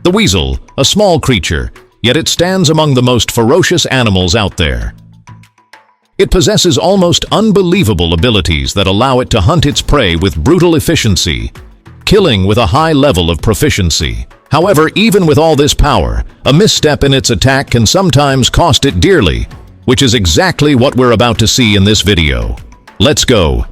The weasel, a small creature, yet it stands among the most ferocious animals out there. It possesses almost unbelievable abilities that allow it to hunt its prey with brutal efficiency, killing with a high level of proficiency. However, even with all this power, a misstep in its attack can sometimes cost it dearly, which is exactly what we're about to see in this video. Let's go.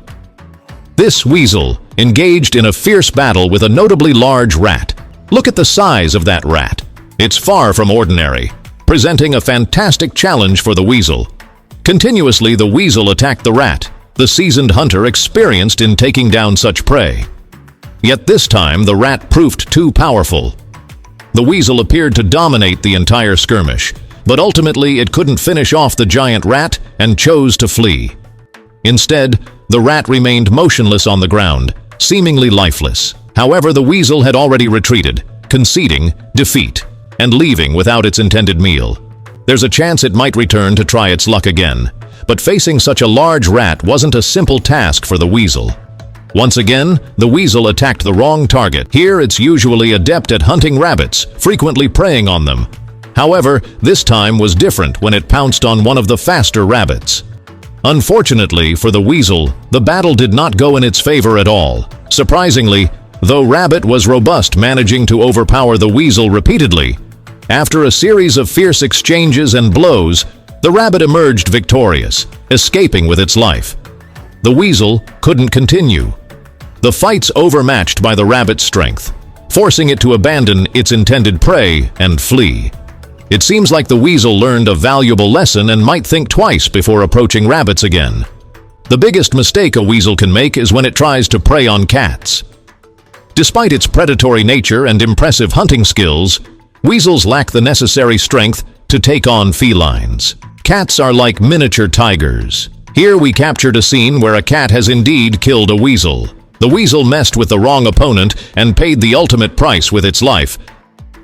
This weasel engaged in a fierce battle with a notably large rat. Look at the size of that rat. It's far from ordinary, presenting a fantastic challenge for the weasel. Continuously, the weasel attacked the rat, the seasoned hunter experienced in taking down such prey. Yet this time, the rat proved too powerful. The weasel appeared to dominate the entire skirmish, but ultimately it couldn't finish off the giant rat and chose to flee. Instead, the rat remained motionless on the ground, seemingly lifeless. However, the weasel had already retreated, conceding defeat and leaving without its intended meal. There's a chance it might return to try its luck again, but facing such a large rat wasn't a simple task for the weasel. Once again, the weasel attacked the wrong target. Here, it's usually adept at hunting rabbits, frequently preying on them. However, this time was different when it pounced on one of the faster rabbits. Unfortunately for the weasel, the battle did not go in its favor at all. Surprisingly, though rabbit was robust, managing to overpower the weasel repeatedly. After a series of fierce exchanges and blows, the rabbit emerged victorious, escaping with its life. The weasel couldn't continue. The fight's overmatched by the rabbit's strength, forcing it to abandon its intended prey and flee. It seems like the weasel learned a valuable lesson and might think twice before approaching rabbits again. The biggest mistake a weasel can make is when it tries to prey on cats. Despite its predatory nature and impressive hunting skills, weasels lack the necessary strength to take on felines. Cats are like miniature tigers. Here we captured a scene where a cat has indeed killed a weasel. The weasel messed with the wrong opponent and paid the ultimate price with its life.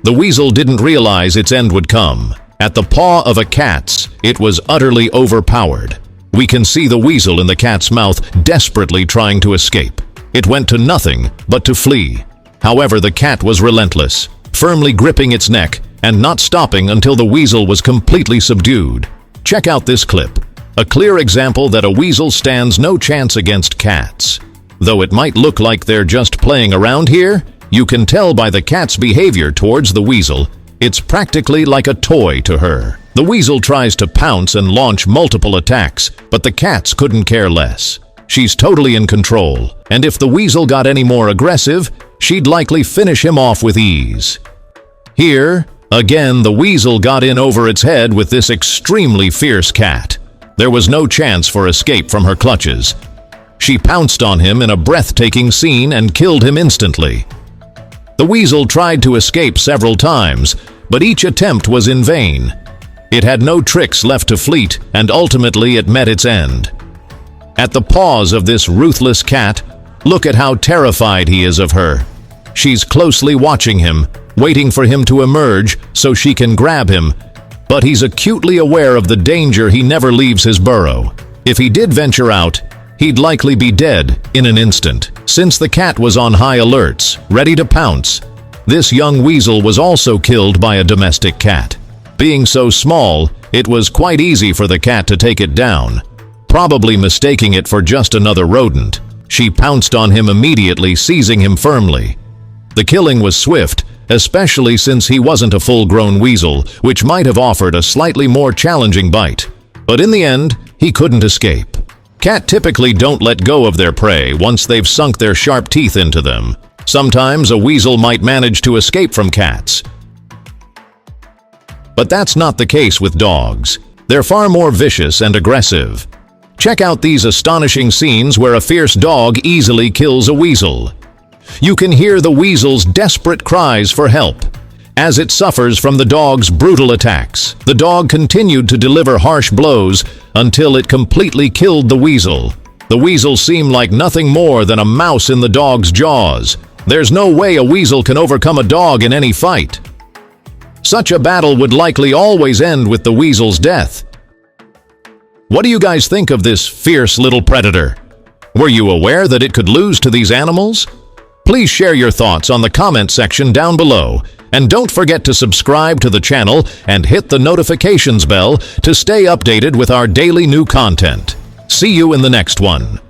The weasel didn't realize its end would come. At the paw of a cat's, it was utterly overpowered. We can see the weasel in the cat's mouth desperately trying to escape. It went to nothing but to flee. However, the cat was relentless, firmly gripping its neck and not stopping until the weasel was completely subdued. Check out this clip. A clear example that a weasel stands no chance against cats. Though it might look like they're just playing around here, you can tell by the cat's behavior towards the weasel, it's practically like a toy to her. The weasel tries to pounce and launch multiple attacks, but the cats couldn't care less. She's totally in control, and if the weasel got any more aggressive, she'd likely finish him off with ease. Here, again, the weasel got in over its head with this extremely fierce cat. There was no chance for escape from her clutches. She pounced on him in a breathtaking scene and killed him instantly. The weasel tried to escape several times, but each attempt was in vain. It had no tricks left to fleet, and ultimately it met its end. At the paws of this ruthless cat, look at how terrified he is of her. She's closely watching him, waiting for him to emerge so she can grab him, but he's acutely aware of the danger. He never leaves his burrow. If he did venture out, he'd likely be dead in an instant. Since the cat was on high alerts, ready to pounce, this young weasel was also killed by a domestic cat. Being so small, it was quite easy for the cat to take it down. Probably mistaking it for just another rodent, she pounced on him immediately, seizing him firmly. The killing was swift, especially since he wasn't a full-grown weasel, which might have offered a slightly more challenging bite. But in the end, he couldn't escape. Cats typically don't let go of their prey once they've sunk their sharp teeth into them. Sometimes a weasel might manage to escape from cats. But that's not the case with dogs. They're far more vicious and aggressive. Check out these astonishing scenes where a fierce dog easily kills a weasel. You can hear the weasel's desperate cries for help as it suffers from the dog's brutal attacks. The dog continued to deliver harsh blows until it completely killed the weasel. The weasel seemed like nothing more than a mouse in the dog's jaws. There's no way a weasel can overcome a dog in any fight. Such a battle would likely always end with the weasel's death. What do you guys think of this fierce little predator? Were you aware that it could lose to these animals? Please share your thoughts on the comment section down below, And don't forget to subscribe to the channel and hit the notifications bell to stay updated with our daily new content. See you in the next one.